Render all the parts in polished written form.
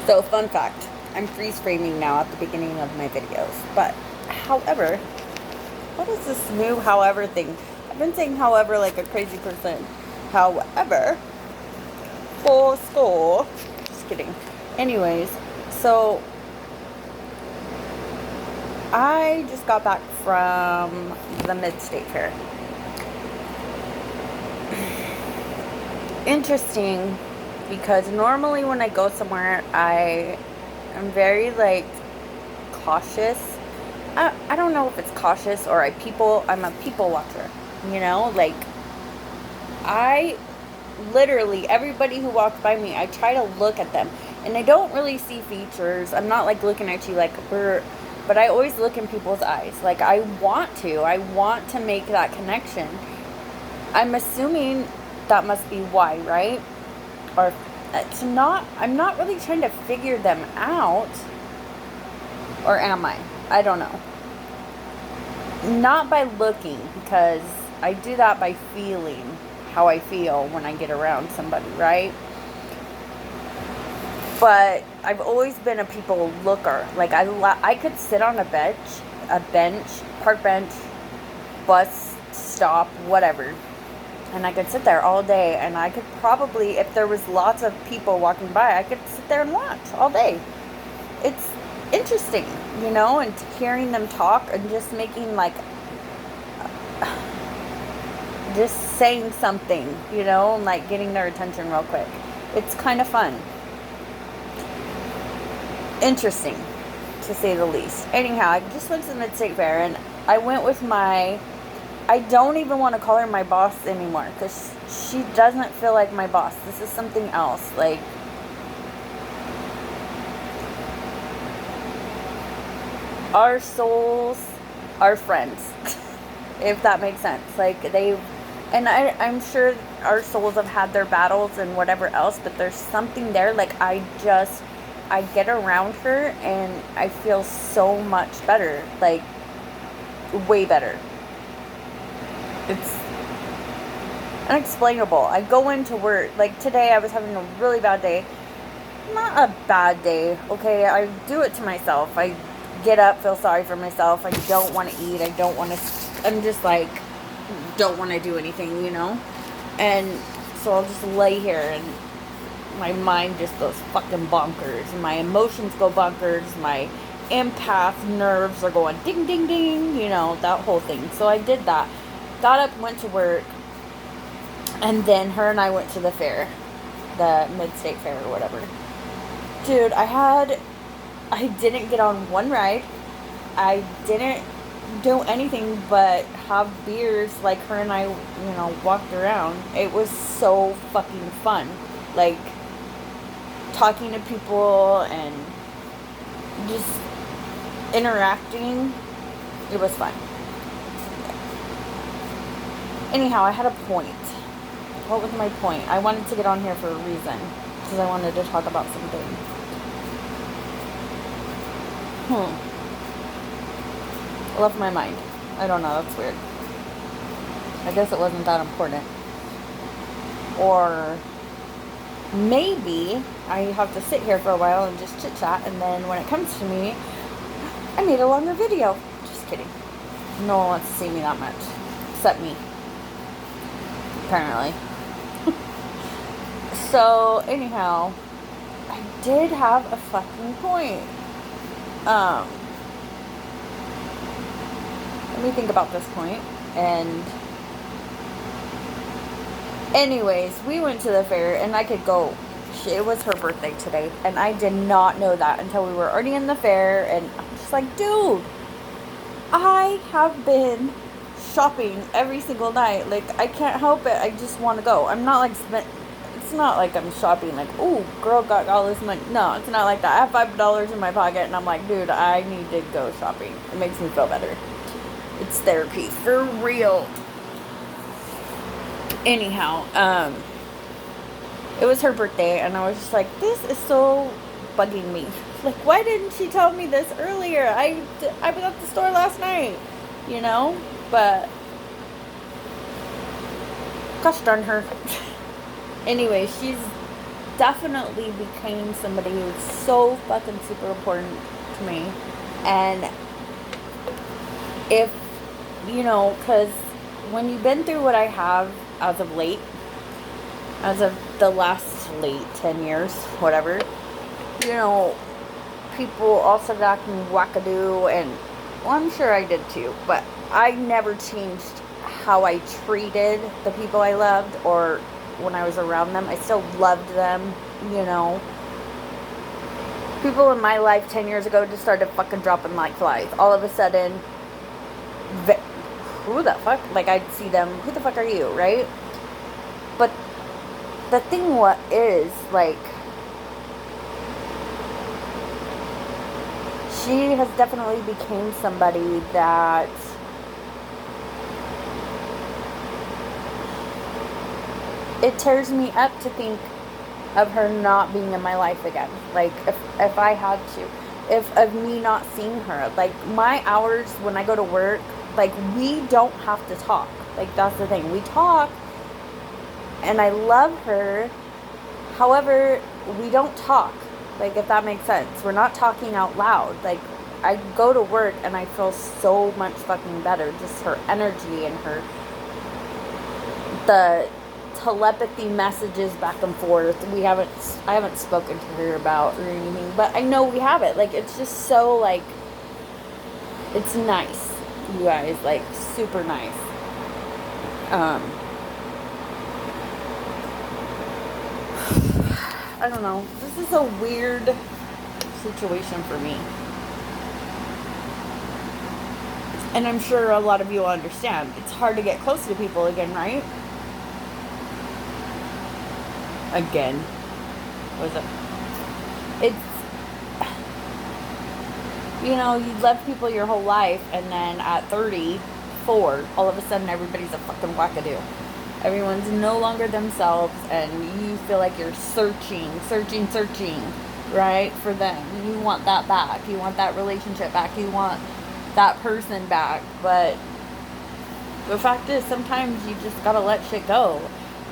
So, fun fact, I'm freeze framing now at the beginning of my videos. But, however, what is this new however thing? I've been saying however like a crazy person. However, full school. Just kidding. Anyways, so I just got back from the Mid-State Fair. Interesting, because normally when I go somewhere, I am very like cautious. I don't know if it's cautious or I'm a people watcher, you know? Like, I literally, everybody who walks by me, I try to look at them. And I don't really see features. I'm not like looking at you like, but I always look in people's eyes. Like, I want to make that connection. I'm assuming that must be why, right? Or I'm not really trying to figure them out. Or am I? I don't know. Not by looking, because I do that by feeling how I feel when I get around somebody, right? But I've always been a people looker. Like, I could sit on a bench, park bench, bus stop, whatever, and I could sit there all day, and I could probably, if there was lots of people walking by, I could sit there and watch all day. It's interesting, you know, and hearing them talk and just making like, just saying something, you know, and like getting their attention real quick. It's kind of fun. Interesting, to say the least. Anyhow, I just went to the Mid-State Fair, and I went with I don't even want to call her my boss anymore, because she doesn't feel like my boss. This is something else. Like, our souls are friends, if that makes sense. Like, and I'm sure our souls have had their battles and whatever else, but there's something there. Like, I get around her and I feel so much better. Like, way better. It's unexplainable. I go into work, like today I was having a really bad day. Not a bad day, okay? I do it to myself. I get up, feel sorry for myself. I don't want to eat. I'm just like, don't want to do anything, you know? And so I'll just lay here and my mind just goes fucking bonkers. My emotions go bonkers. My empath nerves are going ding, ding, ding, you know, that whole thing. So I did that. Got up, went to work, and then her and I went to the fair, the Mid-State Fair or whatever. Dude, I didn't get on one ride. I didn't do anything but have beers like her and I, you know, walked around. It was so fucking fun. Like, talking to people and just interacting. It was fun. Anyhow, I had a point. What was my point? I wanted to get on here for a reason. Because I wanted to talk about something. I left my mind. I don't know, that's weird. I guess it wasn't that important. Or maybe I have to sit here for a while and just chit chat, and then when it comes to me, I made a longer video. Just kidding. No one wants to see me that much. Except me. Apparently. So, anyhow, I did have a fucking point. Let me think about this point. And anyways, we went to the fair, and I could go. It was her birthday today, and I did not know that until we were already in the fair, and I'm just like, dude, I have been shopping every single night. Like, I can't help it. I just want to go. I'm not like it's not like I'm shopping like, ooh, girl got all this money. No, it's not like that. I have $5 in my pocket, and I'm like, dude, I need to go shopping. It makes me feel better. It's therapy for real. Anyhow, it was her birthday, and I was just like, this is so bugging me. Like, why didn't she tell me this earlier? I was at the store last night, you know? But gosh darn her. Anyway, she's definitely became somebody who's so fucking super important to me. And if, because when you've been through what I have as of late, as of the last late 10 years, whatever, people all started acting wackadoo, and, well, I'm sure I did too, but I never changed how I treated the people I loved, or when I was around them. I still loved them, People in my life 10 years ago just started fucking dropping like flies. All of a sudden, who the fuck? Like, I'd see them, who the fuck are you, right? But the thing is, like, she has definitely became somebody that it tears me up to think of her not being in my life again. Like, if I had to, of me not seeing her. Like, my hours when I go to work, like, we don't have to talk. Like, that's the thing. We talk, and I love her. However, we don't talk. Like, if that makes sense. We're not talking out loud. Like, I go to work, and I feel so much fucking better. Just her energy and the telepathy messages back and forth. I haven't spoken to her about or anything, but I know we have it. Like, it's just so, like, it's nice, you guys, like, super nice. I don't know. This is a weird situation for me. And I'm sure a lot of you will understand. It's hard to get close to people again, right? Again. What is it? It's, you love people your whole life, and then at 34, all of a sudden everybody's a fucking wackadoo. Everyone's no longer themselves, and you feel like you're searching, right, for them. You want that back. You want that relationship back. You want that person back. But the fact is, sometimes you just gotta let shit go.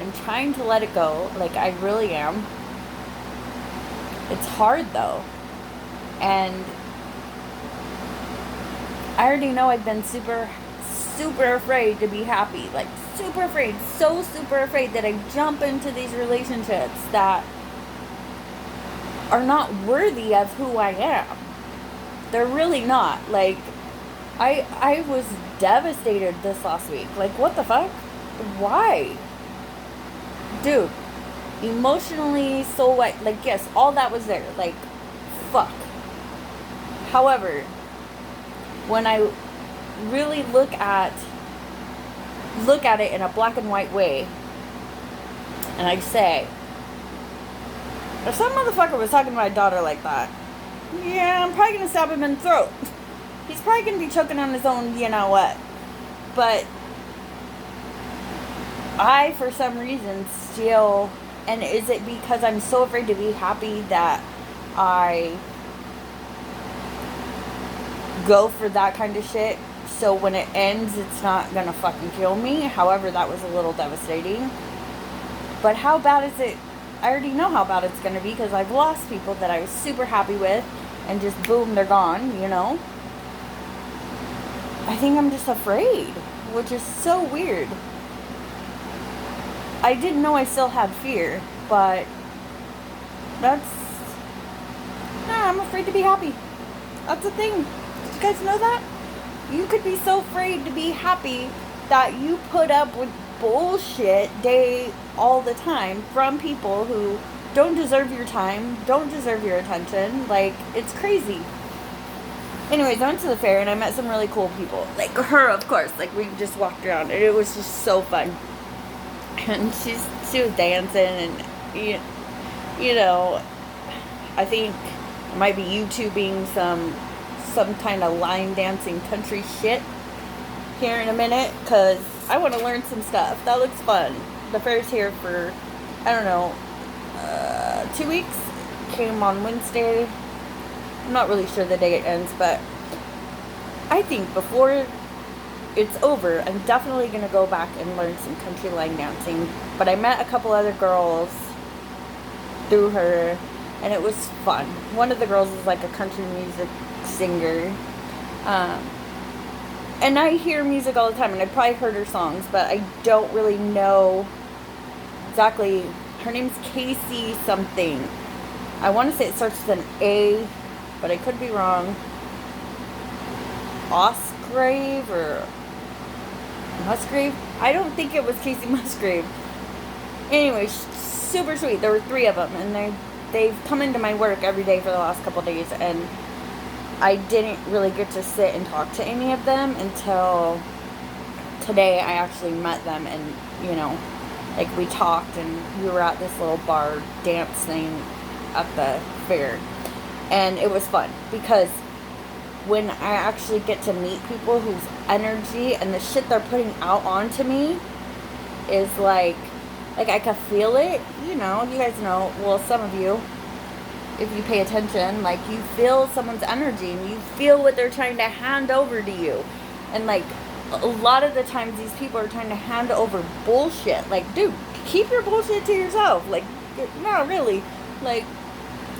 I'm trying to let it go. Like, I really am. It's hard, though. And I already know I've been super, super afraid to be happy. Like, super afraid. So super afraid that I jump into these relationships that are not worthy of who I am. They're really not. Like, I was devastated this last week. Like, what the fuck? Why? Dude, emotionally, so what? Like, yes, all that was there. Like, fuck. However, when I really look at it in a black and white way, and I say, if some motherfucker was talking to my daughter like that, yeah, I'm probably gonna stab him in the throat. He's probably gonna be choking on his own, you know what. But I, for some reason, still, and is it because I'm so afraid to be happy that I go for that kind of shit, so when it ends, it's not gonna fucking kill me? However, that was a little devastating. But how bad is it? I already know how bad it's gonna be, because I've lost people that I was super happy with, and just boom, they're gone, I think I'm just afraid, which is so weird. I didn't know I still had fear, but I'm afraid to be happy. That's the thing. Did you guys know that? You could be so afraid to be happy that you put up with bullshit all the time from people who don't deserve your time, don't deserve your attention. Like, it's crazy. Anyways, I went to the fair and I met some really cool people. Like her, of course. Like, we just walked around and it was just so fun. And she was dancing, and I think I might be YouTubing some kind of line dancing country shit here in a minute, because I want to learn some stuff. That looks fun. The fair's here for, I don't know, 2 weeks. Came on Wednesday. I'm not really sure the day it ends, but I think before it's over, I'm definitely going to go back and learn some country line dancing. But I met a couple other girls through her, and it was fun. One of the girls is like a country music singer. And I hear music all the time, and I probably heard her songs, but I don't really know exactly. Her name's Casey something. I want to say it starts with an A, but I could be wrong. Osgrave or Musgrave? I don't think it was Casey Musgrave. Anyway, super sweet. There were 3 of them, and they've come into my work every day for the last couple days, and I didn't really get to sit and talk to any of them until today. I actually met them, and like we talked, and we were at this little bar dance thing at the fair, and it was fun because when I actually get to meet people whose energy and the shit they're putting out onto me is like I can feel it, you guys know, well, some of you, if you pay attention, like, you feel someone's energy, and you feel what they're trying to hand over to you, and, like, a lot of the times these people are trying to hand over bullshit. Like, dude, keep your bullshit to yourself. Like, not really. Like,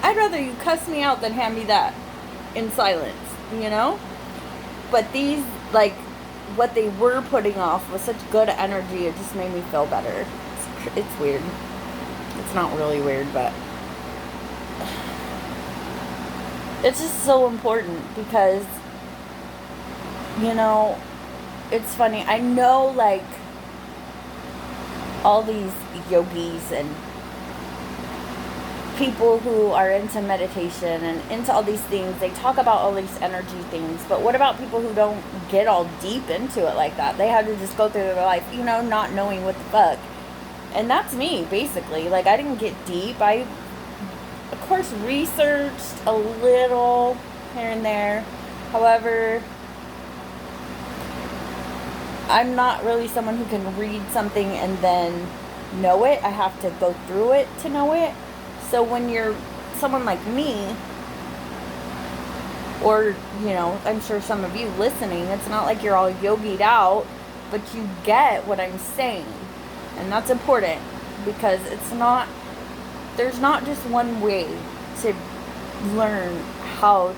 I'd rather you cuss me out than hand me that in silence, But these, like, what they were putting off was such good energy, it just made me feel better. It's weird. It's not really weird, but it's just so important because, it's funny. I know, like, all these yogis and people who are into meditation and into all these things, they talk about all these energy things, but what about people who don't get all deep into it like that? They have to just go through their life, not knowing what the fuck. And that's me, basically. Like, I didn't get deep. I, of course, researched a little here and there. However, I'm not really someone who can read something and then know it. I have to go through it to know it. So when you're someone like me, or, I'm sure some of you listening, it's not like you're all yogied out, but you get what I'm saying. And that's important because there's not just one way to learn how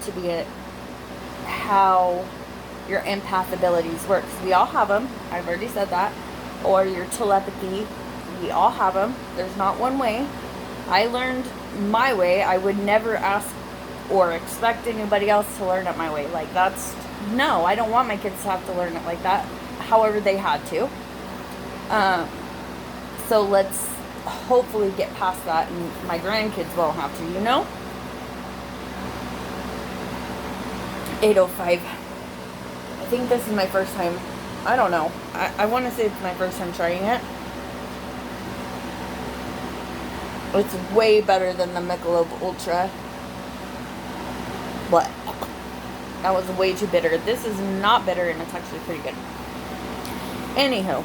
your empath abilities work. We all have them. I've already said that. Or your telepathy. We all have them. There's not one way. I learned my way. I would never ask or expect anybody else to learn it my way. Like, no, I don't want my kids to have to learn it like that. However they had to. So let's hopefully get past that and my grandkids won't have to, 8:05. I think this is my first time. I don't know. I want to say it's my first time trying it. It's way better than the Michelob Ultra. But that was way too bitter. This is not bitter and it's actually pretty good. Anywho.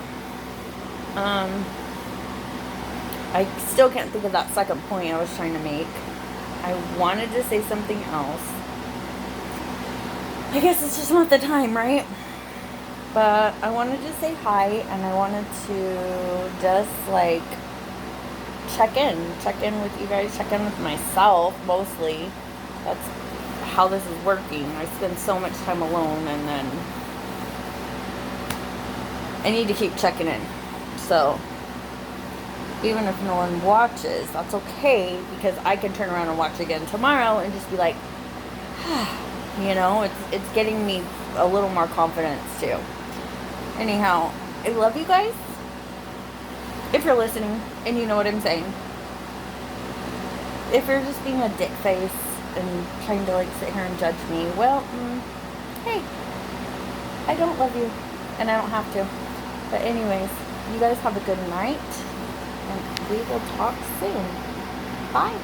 I still can't think of that second point I was trying to make. I wanted to say something else. I guess it's just not the time, right? But I wanted to say hi, and I wanted to just, like, check in with you guys, check in with myself, mostly. That's how this is working. I spend so much time alone, and then I need to keep checking in. So even if no one watches, that's okay, because I can turn around and watch again tomorrow and just be like, it's getting me a little more confidence too. Anyhow, I love you guys. If you're listening and you know what I'm saying. If you're just being a dick face and trying to, like, sit here and judge me, well, hey, I don't love you, and I don't have to. But anyways, you guys have a good night, and we will talk soon. Bye.